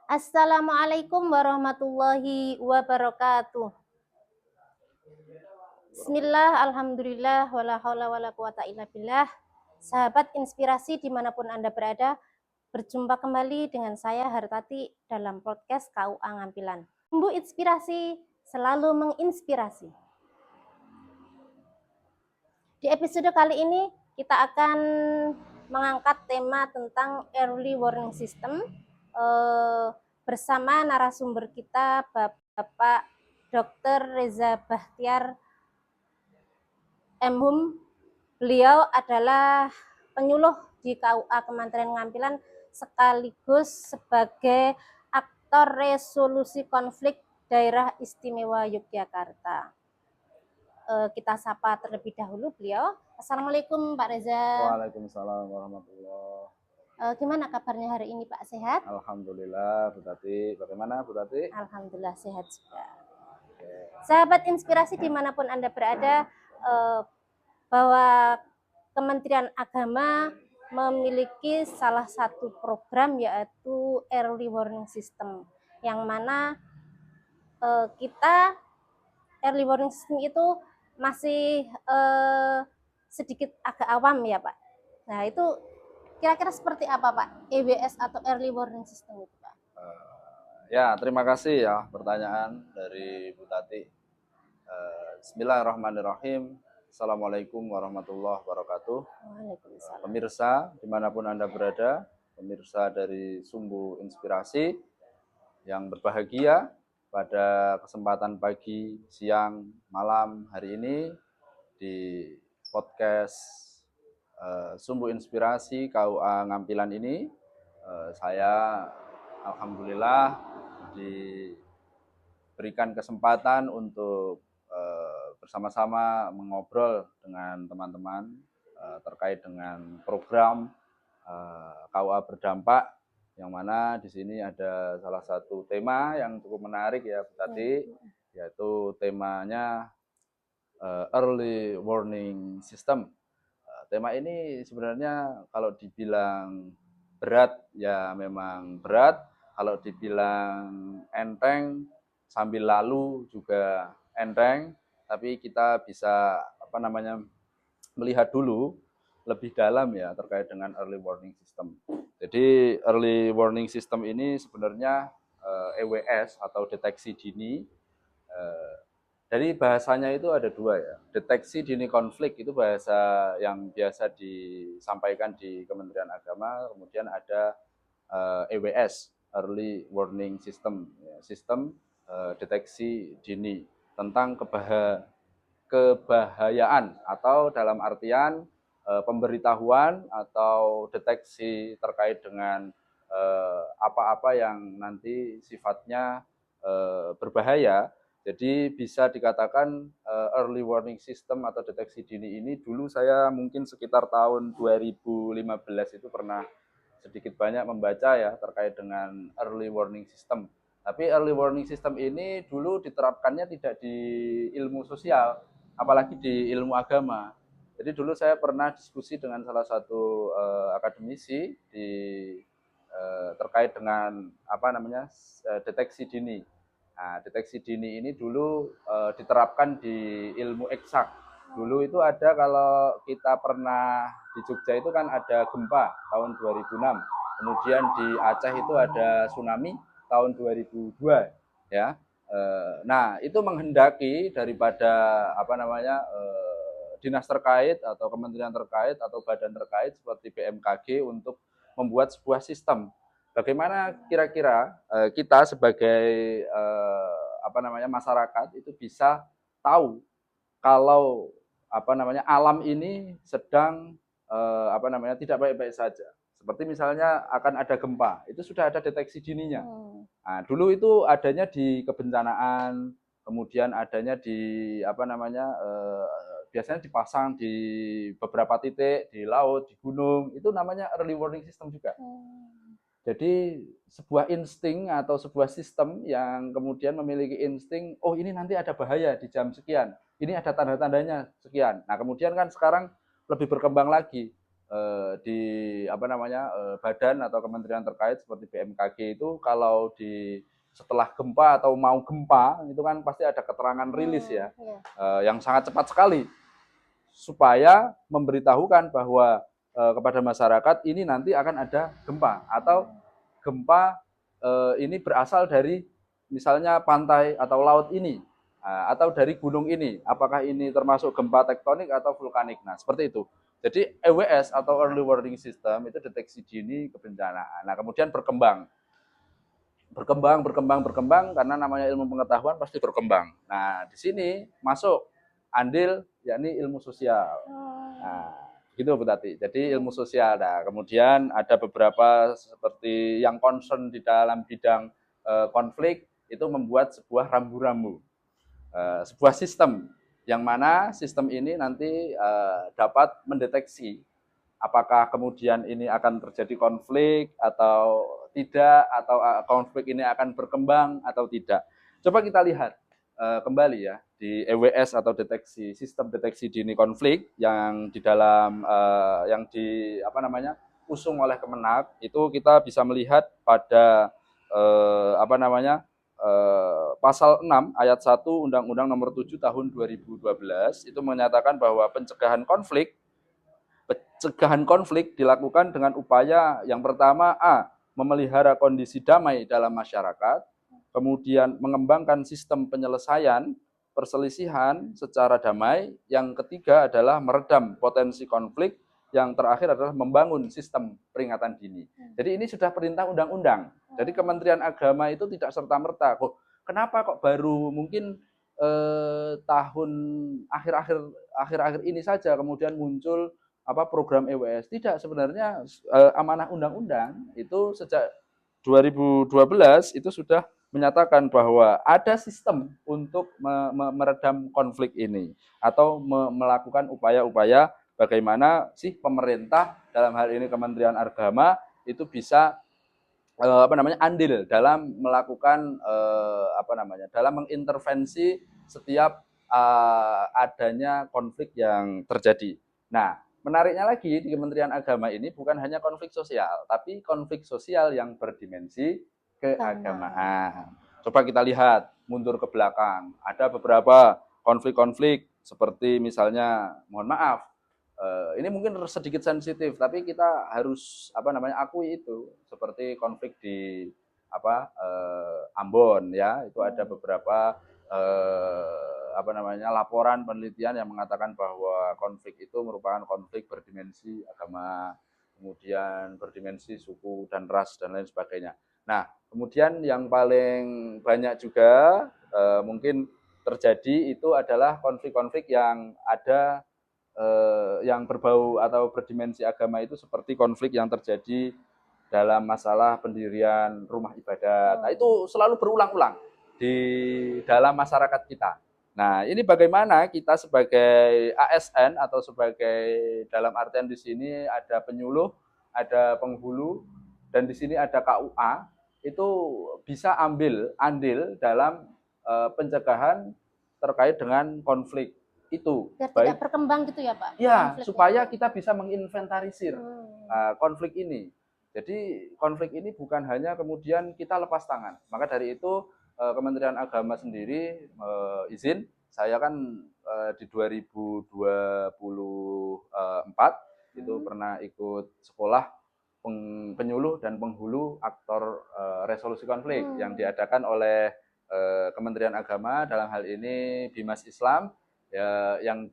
Assalamualaikum warahmatullahi wabarakatuh. Bismillah, alhamdulillah, wala haula wala quwata illa billah. Sahabat inspirasi dimanapun Anda berada, berjumpa kembali dengan saya Hartati dalam podcast KUA Ngampilan. Tumbuh inspirasi selalu menginspirasi. Di episode kali ini kita akan mengangkat tema tentang early warning system bersama narasumber kita Bapak Dr. Reza Bahtiar MHum. Beliau adalah penyuluh di KUA Kementerian Ngampilan sekaligus sebagai aktor resolusi konflik daerah istimewa Yogyakarta. Kita sapa terlebih dahulu beliau. Assalamualaikum Pak Reza. Waalaikumsalam warahmatullahi. Gimana kabarnya hari ini Pak, sehat? Alhamdulillah Bu Tati. Bagaimana Bu Tati? Alhamdulillah sehat juga. Sahabat inspirasi dimanapun Anda berada, bahwa Kementerian Agama memiliki salah satu program yaitu early warning system, yang mana kita early warning system itu masih sedikit agak awam ya Pak. Nah itu kira-kira seperti apa Pak EWS atau early warning system itu Pak? Ya, terima kasih ya pertanyaan dari Bu Tati. Bismillahirrahmanirrahim. Assalamualaikum warahmatullahi wabarakatuh. Waalaikumsalam. Pemirsa dimanapun Anda berada, pemirsa dari Sumbu Inspirasi yang berbahagia pada kesempatan pagi, siang, malam hari ini di podcast Sumbu Inspirasi KUA Ngampilan ini, saya alhamdulillah diberikan kesempatan untuk bersama-sama mengobrol dengan teman-teman terkait dengan program KUA Berdampak, yang mana di sini ada salah satu tema yang cukup menarik ya Bu Tati, yaitu temanya early warning system. Tema ini sebenarnya kalau dibilang berat ya memang berat, kalau dibilang enteng sambil lalu juga enteng, tapi kita bisa melihat dulu lebih dalam ya terkait dengan early warning system. Jadi early warning system ini sebenarnya EWS atau deteksi dini. Dari bahasanya itu ada dua ya. Deteksi dini konflik itu bahasa yang biasa disampaikan di Kementerian Agama. Kemudian ada EWS, Early Warning System, sistem deteksi dini tentang kebahayaan, atau dalam artian pemberitahuan atau deteksi terkait dengan apa-apa yang nanti sifatnya berbahaya. Jadi bisa dikatakan early warning system atau deteksi dini ini dulu saya mungkin sekitar tahun 2015 itu pernah sedikit banyak membaca ya terkait dengan early warning system. Tapi early warning system ini dulu diterapkannya tidak di ilmu sosial, apalagi di ilmu agama. Jadi dulu saya pernah diskusi dengan salah satu akademisi terkait dengan deteksi dini. Nah, deteksi dini ini dulu diterapkan di ilmu eksak. Dulu itu ada, kalau kita pernah di Jogja itu kan ada gempa tahun 2006. Kemudian di Aceh itu ada tsunami tahun 2002 ya. Nah, itu menghendaki daripada dinas terkait atau kementerian terkait atau badan terkait seperti BMKG untuk membuat sebuah sistem. Bagaimana kira-kira kita sebagai masyarakat itu bisa tahu kalau alam ini sedang tidak baik-baik saja. Seperti misalnya akan ada gempa, itu sudah ada deteksi dininya. Nah, dulu itu adanya di kebencanaan, kemudian adanya di biasanya dipasang di beberapa titik di laut, di gunung, itu namanya early warning system juga. Jadi sebuah insting atau sebuah sistem yang kemudian memiliki insting, oh ini nanti ada bahaya di jam sekian, ini ada tanda-tandanya sekian. Nah kemudian kan sekarang lebih berkembang lagi, di badan atau kementerian terkait seperti BMKG itu kalau setelah gempa atau mau gempa itu kan pasti ada keterangan rilis ya, yang sangat cepat sekali supaya memberitahukan bahwa kepada masyarakat ini nanti akan ada gempa atau gempa ini berasal dari misalnya pantai atau laut ini atau dari gunung ini, apakah ini termasuk gempa tektonik atau vulkanik. Nah, seperti itu. Jadi EWS atau Early Warning System itu deteksi dini kebencanaan. Nah, kemudian berkembang karena namanya ilmu pengetahuan pasti berkembang. Nah, di sini masuk andil yakni ilmu sosial. Nah, gitu Bu Tati. Jadi ilmu sosial. Nah, kemudian ada beberapa seperti yang concern di dalam bidang konflik itu membuat sebuah rambu-rambu, sebuah sistem yang mana sistem ini nanti dapat mendeteksi apakah kemudian ini akan terjadi konflik atau tidak, atau konflik ini akan berkembang atau tidak. Coba kita lihat kembali ya di EWS atau sistem deteksi dini konflik yang di dalam usung oleh Kemenak, itu kita bisa melihat pada pasal 6 ayat 1 Undang-Undang Nomor 7 Tahun 2012 itu menyatakan bahwa pencegahan konflik dilakukan dengan upaya yang pertama memelihara kondisi damai dalam masyarakat, kemudian mengembangkan sistem penyelesaian perselisihan secara damai, yang ketiga adalah meredam potensi konflik, yang terakhir adalah membangun sistem peringatan dini. Jadi ini sudah perintah undang-undang. Jadi Kementerian Agama itu tidak serta-merta, kenapa kok baru mungkin tahun akhir-akhir ini saja kemudian muncul program EWS. Tidak, sebenarnya amanah undang-undang itu sejak 2012 itu sudah menyatakan bahwa ada sistem untuk meredam konflik ini atau melakukan upaya-upaya bagaimana sih pemerintah dalam hal ini Kementerian Agama itu bisa andil dalam melakukan dalam mengintervensi setiap adanya konflik yang terjadi. Nah, menariknya lagi di Kementerian Agama ini bukan hanya konflik sosial, tapi konflik sosial yang berdimensi keagamaan. Coba kita lihat mundur ke belakang, ada beberapa konflik-konflik seperti misalnya, mohon maaf, ini mungkin sedikit sensitif, tapi kita harus akui itu, seperti konflik di Ambon ya, itu ada beberapa laporan penelitian yang mengatakan bahwa konflik itu merupakan konflik berdimensi agama, kemudian berdimensi suku dan ras dan lain sebagainya. Nah, kemudian yang paling banyak juga mungkin terjadi itu adalah konflik-konflik yang ada yang berbau atau berdimensi agama, itu seperti konflik yang terjadi dalam masalah pendirian rumah ibadat. Nah, itu selalu berulang-ulang di dalam masyarakat kita. Nah, ini bagaimana kita sebagai ASN atau sebagai, dalam artian di sini ada penyuluh, ada penghulu, dan di sini ada KUA, itu bisa ambil andil dalam pencegahan terkait dengan konflik itu. Biar tidak berkembang gitu ya Pak? Ya, supaya kita bisa menginventarisir konflik ini. Jadi konflik ini bukan hanya kemudian kita lepas tangan. Maka dari itu Kementerian Agama sendiri izin, saya kan di 2024 itu pernah ikut sekolah penyuluh dan penghulu aktor resolusi konflik yang diadakan oleh Kementerian Agama, dalam hal ini Bimas Islam ya, yang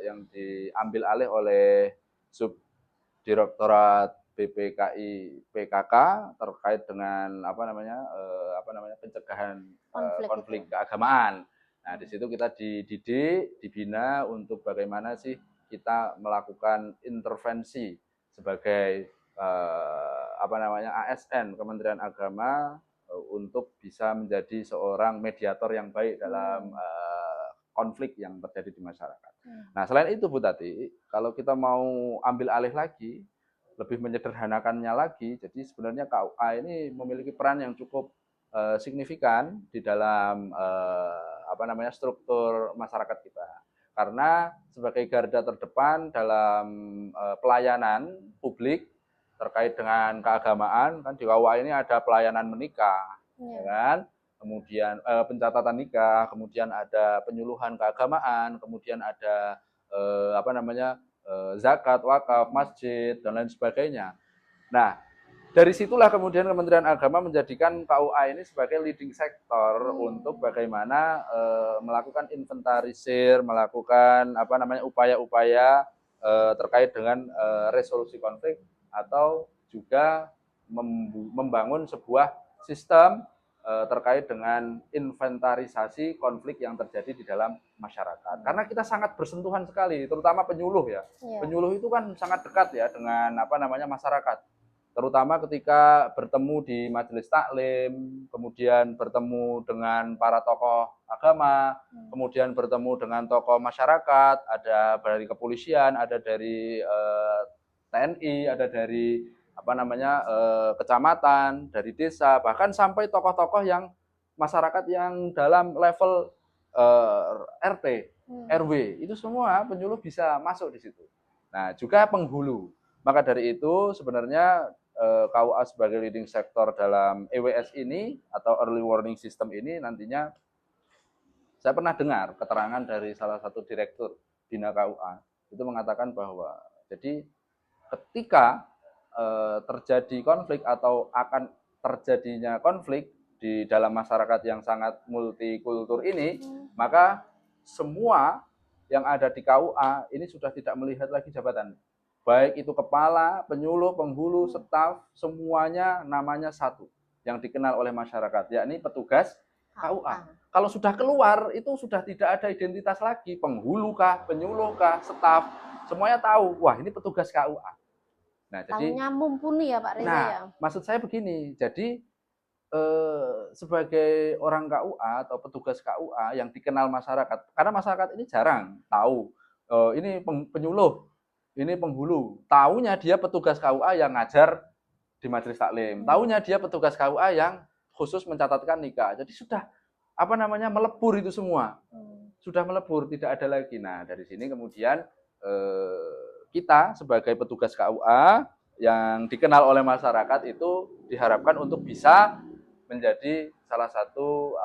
yang diambil alih oleh Subdirektorat BPKI PKK terkait dengan pencegahan konflik keagamaan. Nah, di situ kita dididik, dibina untuk bagaimana sih kita melakukan intervensi sebagai ASN Kementerian Agama untuk bisa menjadi seorang mediator yang baik dalam konflik yang terjadi di masyarakat. Nah, selain itu Bu Tati, kalau kita mau ambil alih lagi, lebih menyederhanakannya lagi, jadi sebenarnya KUA ini memiliki peran yang cukup signifikan di dalam struktur masyarakat kita. karena sebagai garda terdepan dalam pelayanan publik terkait dengan keagamaan, kan di KUA ini ada pelayanan menikah, ya kan? Kemudian pencatatan nikah, kemudian ada penyuluhan keagamaan, kemudian ada zakat, wakaf, masjid dan lain sebagainya. Nah, dari situlah kemudian Kementerian Agama menjadikan KUA ini sebagai leading sector untuk bagaimana melakukan inventarisir, melakukan upaya-upaya terkait dengan resolusi konflik atau juga membangun sebuah sistem terkait dengan inventarisasi konflik yang terjadi di dalam masyarakat. Karena kita sangat bersentuhan sekali, terutama penyuluh ya. Penyuluh itu kan sangat dekat ya dengan masyarakat. Terutama ketika bertemu di majelis taklim, kemudian bertemu dengan para tokoh agama, kemudian bertemu dengan tokoh masyarakat, ada dari kepolisian, ada dari TNI, ada dari kecamatan, dari desa, bahkan sampai tokoh-tokoh yang masyarakat yang dalam level RT, RW, itu semua penyuluh bisa masuk di situ. Nah, juga penghulu. Maka dari itu sebenarnya KUA sebagai leading sector dalam EWS ini atau Early Warning System ini nantinya saya pernah dengar keterangan dari salah satu direktur Bina KUA itu mengatakan bahwa jadi ketika terjadi konflik atau akan terjadinya konflik di dalam masyarakat yang sangat multikultur ini, maka semua yang ada di KUA ini sudah tidak melihat lagi jabatan. Baik itu kepala, penyuluh, penghulu, staf, semuanya namanya satu yang dikenal oleh masyarakat, yakni petugas KUA. Kalau sudah keluar, itu sudah tidak ada identitas lagi, penghulu kah, penyuluh kah, staf, semuanya tahu, wah ini petugas KUA. Nah, jadi mumpuni ya Pak Reza ya. Maksud saya begini, jadi sebagai orang KUA atau petugas KUA yang dikenal masyarakat, karena masyarakat ini jarang tahu ini penyuluh, ini penghulu, taunya dia petugas KUA yang ngajar di majelis taklim, taunya dia petugas KUA yang khusus mencatatkan nikah. Jadi sudah melebur itu semua, sudah melebur, tidak ada lagi. Nah, dari sini kemudian kita sebagai petugas KUA yang dikenal oleh masyarakat itu diharapkan untuk bisa menjadi salah satu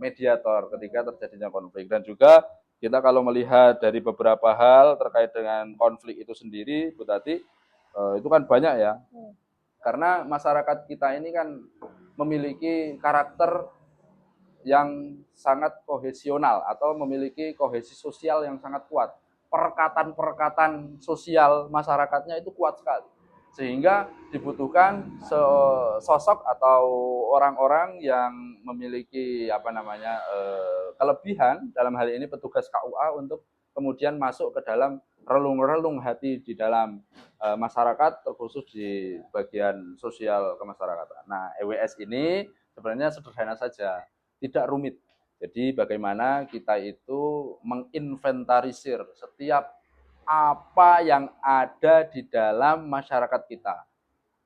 mediator ketika terjadinya konflik. Dan juga kita kalau melihat dari beberapa hal terkait dengan konflik itu sendiri, Bu Tati, itu kan banyak ya. Karena masyarakat kita ini kan memiliki karakter yang sangat kohesional atau memiliki kohesi sosial yang sangat kuat. Perekatan-perekatan sosial masyarakatnya itu kuat sekali. Sehingga dibutuhkan sosok atau orang-orang yang memiliki kelebihan dalam hal ini petugas KUA untuk kemudian masuk ke dalam relung-relung hati di dalam masyarakat, terkhusus di bagian sosial kemasyarakatan. Nah, EWS ini sebenarnya sederhana saja, tidak rumit. Jadi bagaimana kita itu menginventarisir setiap apa yang ada di dalam masyarakat kita.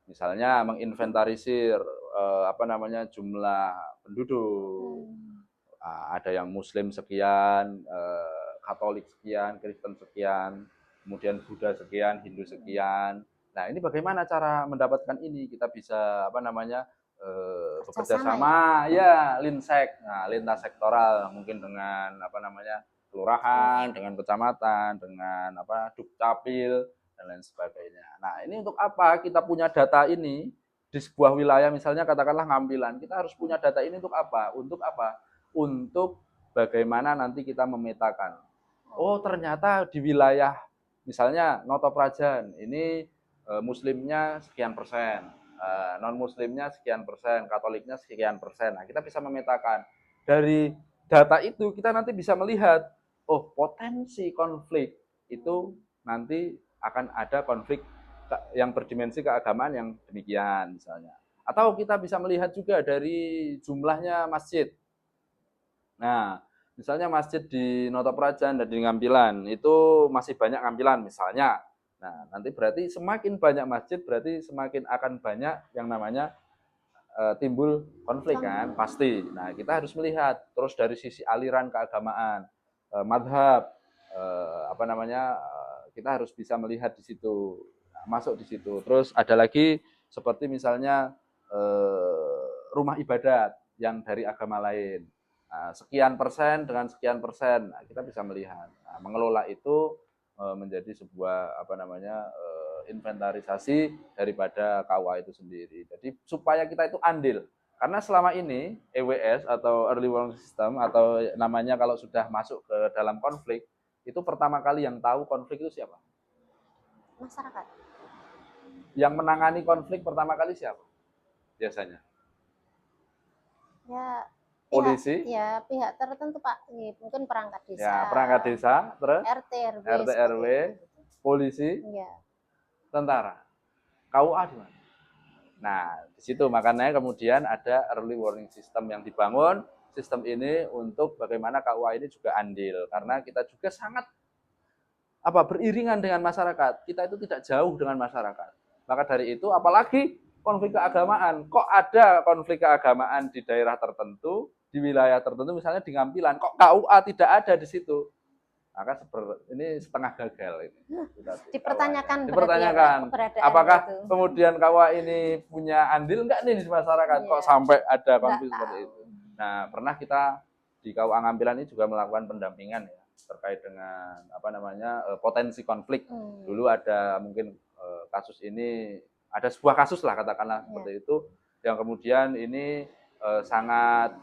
Misalnya menginventarisir jumlah penduduk. Ada yang Muslim sekian, Katolik sekian, Kristen sekian, kemudian Buddha sekian, Hindu sekian. Nah, ini bagaimana cara mendapatkan ini? Kita bisa bekerja sama ya, linsek, lintas sektoral, mungkin dengan kelurahan, dengan kecamatan, dengan dukcapil dan lain sebagainya. Nah, ini untuk apa kita punya data ini di sebuah wilayah, misalnya katakanlah Ngampilan, kita harus punya data ini untuk apa? Untuk apa? Untuk bagaimana nanti kita memetakan. Oh, ternyata di wilayah misalnya Noto Prajan ini Muslimnya sekian persen, non-Muslimnya sekian persen, Katoliknya sekian persen. Nah, kita bisa memetakan. Dari data itu kita nanti bisa melihat, oh, potensi konflik itu nanti akan ada konflik yang berdimensi keagamaan yang demikian misalnya. Atau kita bisa melihat juga dari jumlahnya masjid. Nah, misalnya masjid di Noto Prajan dan di Ngampilan itu masih banyak Ngampilan misalnya. Nah, nanti berarti semakin banyak masjid berarti semakin akan banyak yang namanya timbul konflik kan, pasti. Nah, kita harus melihat terus dari sisi aliran keagamaan, madhab, kita harus bisa melihat di situ, masuk di situ. Terus ada lagi seperti misalnya rumah ibadat yang dari agama lain. Sekian persen dengan sekian persen, kita bisa melihat. Mengelola itu menjadi sebuah inventarisasi daripada KUA itu sendiri. Jadi supaya kita itu andil. Karena selama ini EWS atau Early Warning System atau namanya kalau sudah masuk ke dalam konflik, itu pertama kali yang tahu konflik itu siapa? Masyarakat. Yang menangani konflik pertama kali siapa? Biasanya? Ya, polisi? Ya, pihak tertentu Pak. Mungkin perangkat desa. Ya, perangkat desa, terus RT RW, polisi, ya. Tentara. KUA di mana? Nah, di situ makanya kemudian ada early warning system yang dibangun. Sistem ini untuk bagaimana KUA ini juga andil, karena kita juga sangat beriringan dengan masyarakat. Kita itu tidak jauh dengan masyarakat. Maka dari itu, apalagi konflik keagamaan. Kok ada konflik keagamaan di daerah tertentu, di wilayah tertentu, misalnya di Ngampilan, kok KUA tidak ada di situ? Maka ini setengah gagal ini. Dipertanyakan apakah itu. Kemudian KUA ini punya andil enggak nih di masyarakat? Kok sampai ada konflik seperti itu? Nah, pernah kita di KUA Ngampilan ini juga melakukan pendampingan ya terkait dengan potensi konflik. Dulu ada mungkin kasus ini, ada sebuah kasus lah katakanlah seperti itu, yang kemudian ini sangat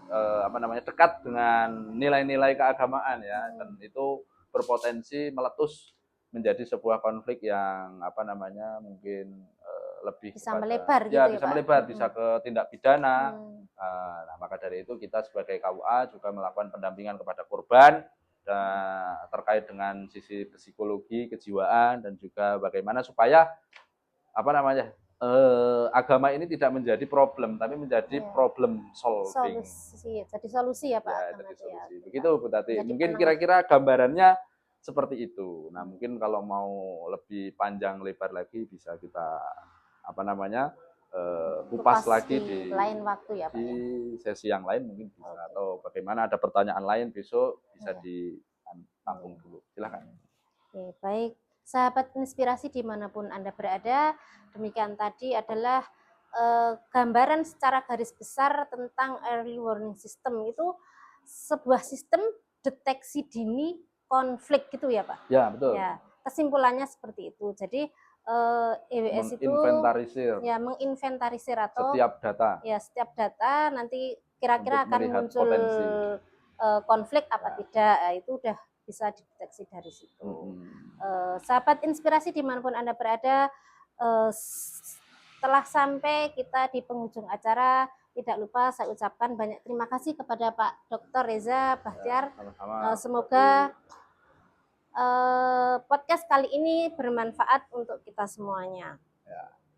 dekat dengan nilai-nilai keagamaan ya, dan itu berpotensi meletus menjadi sebuah konflik yang mungkin lebih bisa melebar gitu ya, bisa melebar, bisa ke tindak pidana. Nah, maka dari itu kita sebagai KUA juga melakukan pendampingan kepada korban dan terkait dengan sisi psikologi, kejiwaan, dan juga bagaimana supaya agama ini tidak menjadi problem, tapi menjadi problem solving. Jadi solusi ya Pak. Ya, jadi solusi. Begitu Bu Tati. Mungkin kira-kira gambarannya seperti itu. Nah, mungkin kalau mau lebih panjang lebar lagi bisa kita kupas lagi di lain waktu ya Pak. Di sesi yang lain mungkin bisa, atau bagaimana ada pertanyaan lain besok bisa ditampung dulu. Silakan. Oke, baik. Sahabat inspirasi dimanapun Anda berada, demikian tadi adalah gambaran secara garis besar tentang early warning system. Itu sebuah sistem deteksi dini konflik gitu ya Pak? Ya, betul. Ya, kesimpulannya seperti itu. Jadi EWS itu menginventarisir atau setiap data nanti kira-kira akan muncul konflik apa tidak, itu udah bisa dideteksi dari situ. Sahabat inspirasi dimanapun Anda berada, setelah sampai kita di penghujung acara, tidak lupa saya ucapkan banyak terima kasih kepada Pak Dr. Reza Bahtiar. Semoga podcast kali ini bermanfaat untuk kita semuanya.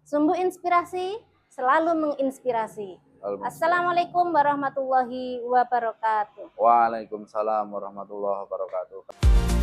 Sumbu inspirasi selalu menginspirasi. Assalamualaikum warahmatullahi wabarakatuh. Waalaikumsalam warahmatullahi wabarakatuh.